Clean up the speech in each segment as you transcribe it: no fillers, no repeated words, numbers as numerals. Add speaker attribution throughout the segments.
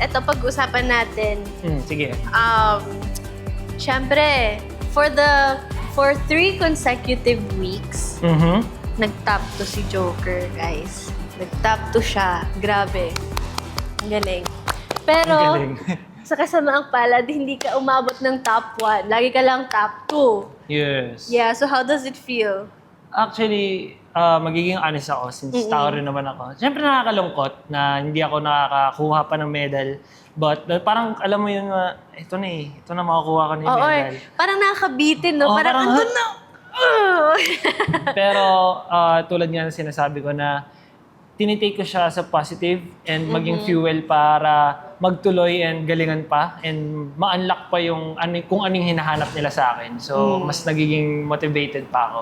Speaker 1: eto pag-usapan natin.
Speaker 2: Sige.
Speaker 1: Syempre, for 3 consecutive weeks, nag-top 2 si Joker, guys. Nag-top 2 siya. Grabe. Ang galing. Pero,
Speaker 2: Ang galing.
Speaker 1: sa kasamaang palad, hindi ka umabot ng top 1. Lagi ka lang top 2.
Speaker 2: Yes.
Speaker 1: Yeah, so how does it feel?
Speaker 2: Actually, magiging honest ako since tao rin naman ako. Siyempre nakakalungkot na hindi ako nakakakuha pa ng medal. But parang alam mo yung, ito na eh. Ito na makakuha ko na yung
Speaker 1: Oo,
Speaker 2: medal.
Speaker 1: parang nakakabitin, no?
Speaker 2: Oo,
Speaker 1: parang
Speaker 2: parang,
Speaker 1: andun na.
Speaker 2: Pero tulad nga ng sinasabi ko na tinitake ko siya sa positive and maging fuel para magtuloy and galingan pa and ma-unlock pa yung kung anong hinahanap nila sa akin. So, mas nagiging motivated pa ako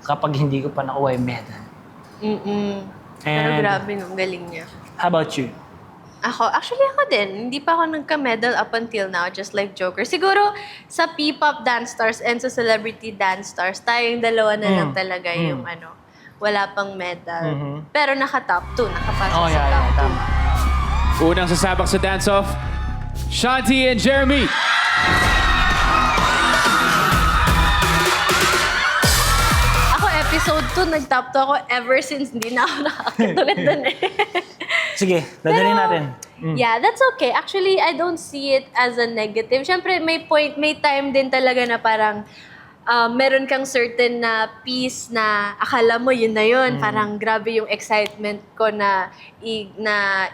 Speaker 2: kapag hindi ko pa nakuha yung medal.
Speaker 1: Pero
Speaker 2: And
Speaker 1: grabe, no? Galing niya.
Speaker 2: how about you?
Speaker 1: Actually ako din. Hindi pa ako nagka-medal up until now, just like Joker. Siguro sa P-pop dance stars and sa celebrity dance stars, tayong dalawa na lang talaga yung wala pang medal. Pero naka-top 2, nakapasok
Speaker 2: Oh,
Speaker 1: sa
Speaker 2: yeah,
Speaker 1: top 2.
Speaker 2: tama.
Speaker 3: Unang sasabak sa dance-off, Shanti and Jeremy.
Speaker 1: Ako, episode 2, nag-top 2 ako ever since hindi na ako nakakit ulit dun eh.
Speaker 2: Sige, dadalhin natin.
Speaker 1: Yeah, that's okay. Actually, I don't see it as a negative. Siyempre, may time din talaga na parang meron kang certain na piece na akala mo yun na yun. Parang grabe yung excitement ko na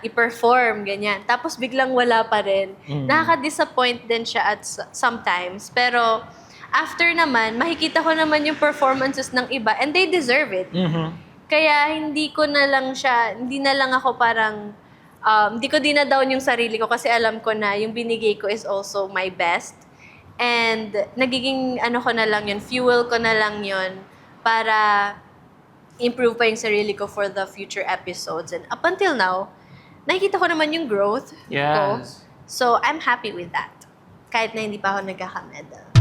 Speaker 1: i-perform, ganyan. Tapos biglang wala pa rin. Nakaka-disappoint din siya at sometimes. Pero after naman, makikita ko naman yung performances ng iba and they deserve it. Kaya hindi na lang ako parang, hindi ko dinadown yung sarili ko kasi alam ko na yung binigay ko is also my best. And nagiging ko na lang yun, fuel ko na lang yun para improve pa yung sarili ko for the future episodes. And up until now, nakikita ko naman yung growth ko.
Speaker 2: Yes.
Speaker 1: So I'm happy with that. Kahit na hindi pa ako nagkaka-medal.